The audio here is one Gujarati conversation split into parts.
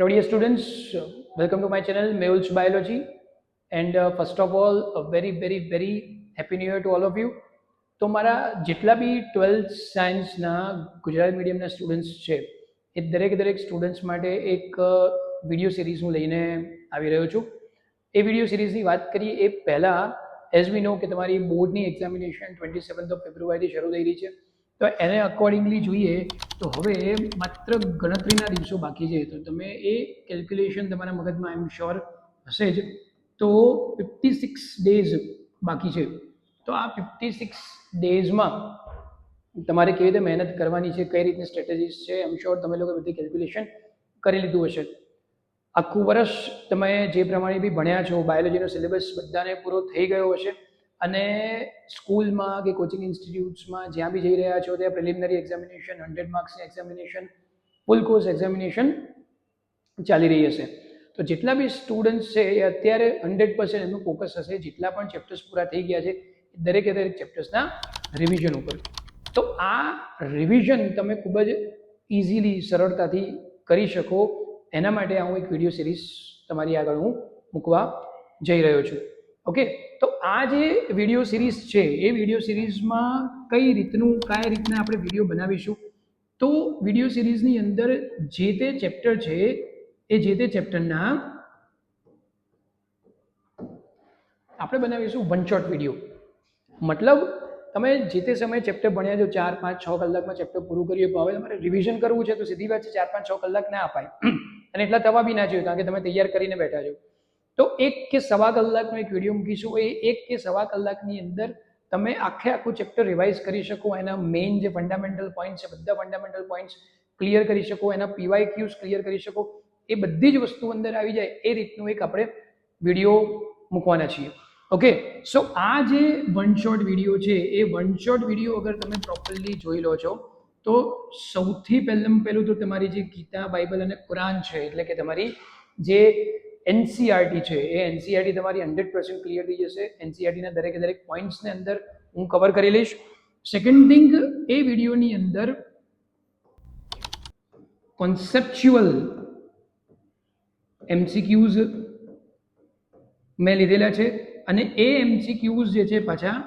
Hello dear students, welcome to my channel Mehul's Biology and first of all a very happy new year to all of you. તો મારા જેટલા બી 12th સાયન્સના ગુજરાતી મીડિયમના સ્ટુડન્ટ્સ છે એ દરેક સ્ટુડન્ટ્સ માટે એક વિડીયો સિરીઝ હું લઈને આવી રહ્યો છું. એ વિડીયો સિરીઝની વાત કરીએ એ પહેલાં એઝ વી નો કે તમારી બોર્ડની એક્ઝામિનેશન 27th ઓફ ફેબ્રુઆરીથી શરૂ થઈ રહી છે. તો એને અકોર્ડિંગલી જોઈએ તો હવે માત્ર ગણતરીના દિવસો બાકી છે. તો તમે એ કેલ્ક્યુલેશન તમારા મગજમાં આઈ એમ શ્યોર હશે જ. તો 56 ડેઝ બાકી છે. તો આ 56 ડેઝમાં તમારે કેવી રીતે મહેનત કરવાની છે, કઈ રીતની સ્ટ્રેટેજીસ છે, આઈ એમ શ્યોર તમે લોકો બધી કેલ્ક્યુલેશન કરી લીધું હશે. આખું વર્ષ તમે જે પ્રમાણે બી ભણ્યા છો, બાયોલોજીનો સિલેબસ બધાને પૂરો થઈ ગયો હશે અને સ્કૂલમાં કે કોચિંગ ઇન્સ્ટિટ્યૂટ્સમાં જ્યાં બી જઈ રહ્યા છો ત્યાં પ્રિલિમિનરી એક્ઝામિનેશન, 100 માર્ક્સની એક્ઝામિનેશન, ફૂલ કોર્સ એક્ઝામિનેશન ચાલી રહી હશે. તો જેટલા બી સ્ટુડન્ટ્સ છે એ અત્યારે 100% એમનું ફોકસ હશે જેટલા પણ ચેપ્ટર્સ પૂરા થઈ ગયા છે દરેક ચેપ્ટર્સના રિવિઝન ઉપર. તો આ રિવિઝન તમે ખૂબ જ ઇઝીલી સરળતાથી કરી શકો એના માટે હું એક વિડીયો સિરીઝ તમારી આગળ હું મૂકવા જઈ રહ્યો છું. ઓકે, તો આ જે વિડીયો સિરીઝ છે એ વિડીયો સિરીઝમાં કઈ રીતના આપણે વિડીયો બનાવીશું. તો વિડીયો સિરીઝની અંદર જે તે ચેપ્ટર છે એ જે તે ચેપ્ટરના આપણે બનાવીશું વન શોટ વિડીયો. મતલબ તમે જે તે સમયે ચેપ્ટર ભણ્યા છો 4, 5, 6 કલાકમાં ચેપ્ટર પૂરું કર્યું, હવે તમારે રિવિઝન કરવું છે તો સીધી વાત છે 4, 5, 6 કલાક ના અપાય અને એટલા થવા બી ના જોઈએ કારણ કે તમે તૈયાર કરીને બેઠા છો. તો 1 કે સવા કલાકનો એક વિડીયો મૂકીશું. એ 1 કે સવા કલાકની અંદર તમે આખું ચેપ્ટર રિવાઇઝ કરી શકો, એના મેઇન જે ફંડામેન્ટલ પોઈન્ટ્સ છે બધા ફંડામેન્ટલ પોઈન્ટ્સ ક્લિયર કરી શકો, એના PYQs ક્લિયર કરી શકો, એ બધી જ વસ્તુ અંદર આવી જાય એ રીતનું એક આપણે વિડીયો મૂકવાના છીએ. ઓકે, સો આ જે વન શોટ વિડીયો છે એ વન શોટ વિડીયો અગર તમે પ્રોપરલી જોઈ લો છો તો સૌથી પહેલું તો તમારી જે ગીતા, બાઇબલ અને કુરાન છે એટલે કે તમારી જે NCERT છે એ NCERT તમારી 100% ક્લિયર થઈ જશે. NCERTના દરેક પોઈન્ટ્સને અંદર હું કવર કરી લઈશ. સેકન્ડ થિંગ, એ વિડીયોની અંદર કોન્સેપ્ચ્યુઅલ MCQs મેં લીધેલા છે અને એ MCQs જે છે પાછા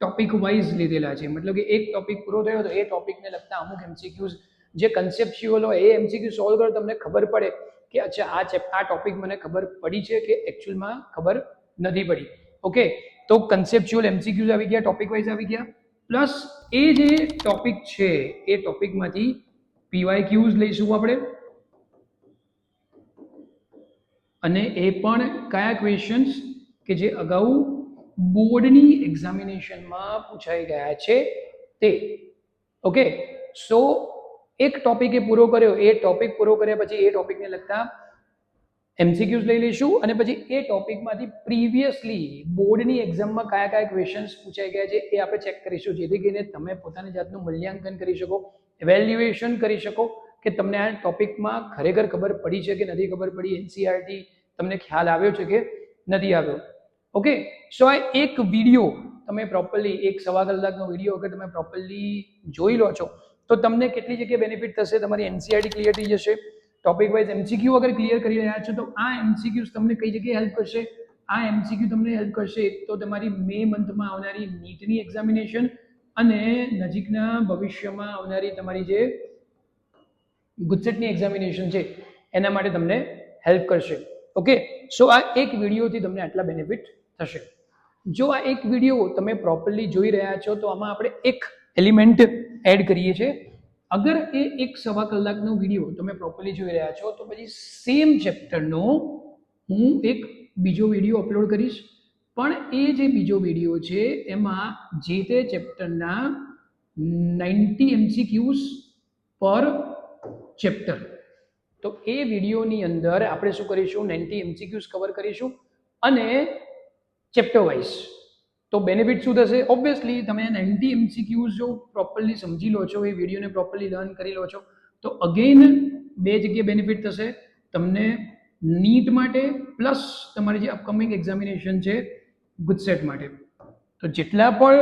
ટોપિક વાઇઝ લીધેલા છે. મતલબ કે એક ટોપિક પૂરો થયો તો એ ટોપિકને લગતા અમુક MCQs જે કન્સેપ્ચ્યુઅલ હોય એ MCQ સોલ્વ કરો, તમને ખબર પડે કે અચ્છા આ ટોપિક મને ખબર પડી છે કે એકચ્યુઅલમાં ખબર નથી પડી. ઓકે, તો કન્સેપ્ચ્યુઅલ MCQs આવી ગયા, ટોપિક વાઇઝ આવી ગયા, પ્લસ એ જે ટોપિક છે એ ટોપિકમાંથી PYQs લઈશું આપણે અને એ પણ કયા ક્વેશ્ચન્સ કે જે અગાઉ બોર્ડની એક્ઝામિનેશનમાં પૂછાઈ ગયા છે તે. ઓકે, સો એક ટોપિક એ પૂરો કર્યો, એ ટોપિક પૂરો કર્યા પછી એ ટોપિકને લગતા MCQs લઈ લઈશું અને પછી એ ટોપિકમાંથી પ્રીવિયસલી બોર્ડની એક્ઝામમાં કયા ક્વેશ્ચન્સ પૂછાઈ ગયા છે એ આપણે ચેક કરીશું, જેથી કરીને તમે પોતાની જાતનું મૂલ્યાંકન કરી શકો, ઇવેલ્યુએશન કરી શકો કે તમને આ ટોપિકમાં ખરેખર ખબર પડી છે કે નથી ખબર પડી, NCERT તમને ખ્યાલ આવ્યો છે કે નથી આવ્યો. ઓકે, સો આ એક વિડીયો તમે પ્રોપરલી 1 સવા કલાકનો વિડીયો અગર તમે પ્રોપરલી જોઈ લો છો તો તમને કેટલી જગ્યાએ બેનિફિટ થશે. તમારી NCERT ક્લિયર થઈ જશે, ટોપિક વાઇઝ MCQ અગર ક્લિયર કરી રહ્યા છો તો આ MCQs તમને કઈ જગ્યાએ હેલ્પ કરશે. આ MCQ તમને હેલ્પ કરશે તો તમારી મે મંથમાં આવનારી નીટની એક્ઝામિનેશન અને નજીકના ભવિષ્યમાં આવનારી તમારી જે ગુજસેટની એક્ઝામિનેશન છે એના માટે તમને હેલ્પ કરશે. ઓકે, સો આ એક વિડીયોથી તમને આટલા બેનિફિટ થશે. જો આ એક વિડીયો તમે પ્રોપરલી જોઈ રહ્યા છો તો આમાં આપણે એક એલિમેન્ટ એડ કરીએ છીએ. અગર એ 1 સવા કલાકનો વિડીયો તમે પ્રોપરલી જોઈ રહ્યા છો તો પછી સેમ ચેપ્ટરનો હું એક બીજો વિડીયો અપલોડ કરીશ, પણ એ જે બીજો વિડીયો છે એમાં જે તે ચેપ્ટરના 90 MCQs પર ચેપ્ટર. તો એ વિડીયોની અંદર આપણે શું કરીશું, 90 MCQs કવર કરીશું અને ચેપ્ટર વાઇઝ. તો બેનિફિટ શું થશે? ઓબ્વિયસલી તમે 90 MCQs જો પ્રોપરલી સમજી લો છો, એ વિડીયોને પ્રોપરલી લર્ન કરી લો છો તો અગેન 2 જગ્યાએ બેનિફિટ થશે તમને, નીટ માટે પ્લસ તમારી જે અપકમિંગ એક્ઝામિનેશન છે ગુજસેટ માટે. તો જેટલા પણ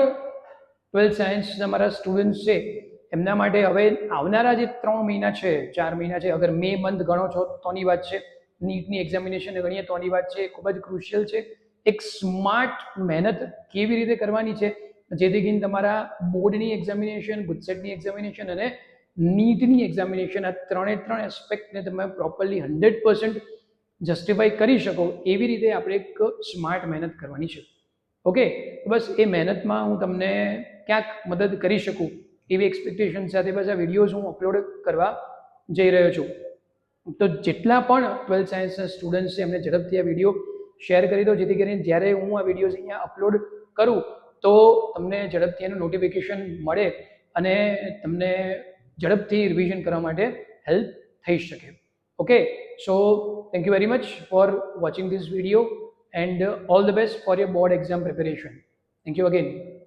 12th સાયન્સ તમારા સ્ટુડન્ટ્સ છે એમના માટે હવે આવનારા જે 3 મહિના છે 4 મહિના છે, અગર મે મંથ ગણો છો તોની વાત છે, નીટની એક્ઝામિનેશન ગણીએ તોની વાત છે, ખૂબ જ ક્રુશિયલ છે. એક સ્માર્ટ મહેનત કેવી રીતે કરવાની છે જેથી કરીને તમારા બોર્ડની એક્ઝામિનેશન, ગુજસેટની એક્ઝામિનેશન અને નીટની એક્ઝામિનેશન આ ત્રણ એસ્પેક્ટને તમે પ્રોપરલી 100% જસ્ટિફાઈ કરી શકો એવી રીતે આપણે એક સ્માર્ટ મહેનત કરવાની છે. ઓકે, બસ એ મહેનતમાં હું તમને ક્યાંક મદદ કરી શકું એવી એક્સપેક્ટેશન સાથે બસ આ વિડીયોઝ હું અપલોડ કરવા જઈ રહ્યો છું. તો જેટલા પણ 12th સાયન્સના સ્ટુડન્ટ્સ છે એમને ઝડપથી આ વિડીયો શેર કરી દો જેથી કરીને જ્યારે હું આ વિડીયોઝ અહીંયા અપલોડ કરું તો તમને ઝડપથી એનું નોટિફિકેશન મળે અને તમને ઝડપથી રિવિઝન કરવા માટે હેલ્પ થઈ શકે. Okay, so thank you very much for watching this video and all the best for your board exam preparation. Thank you again.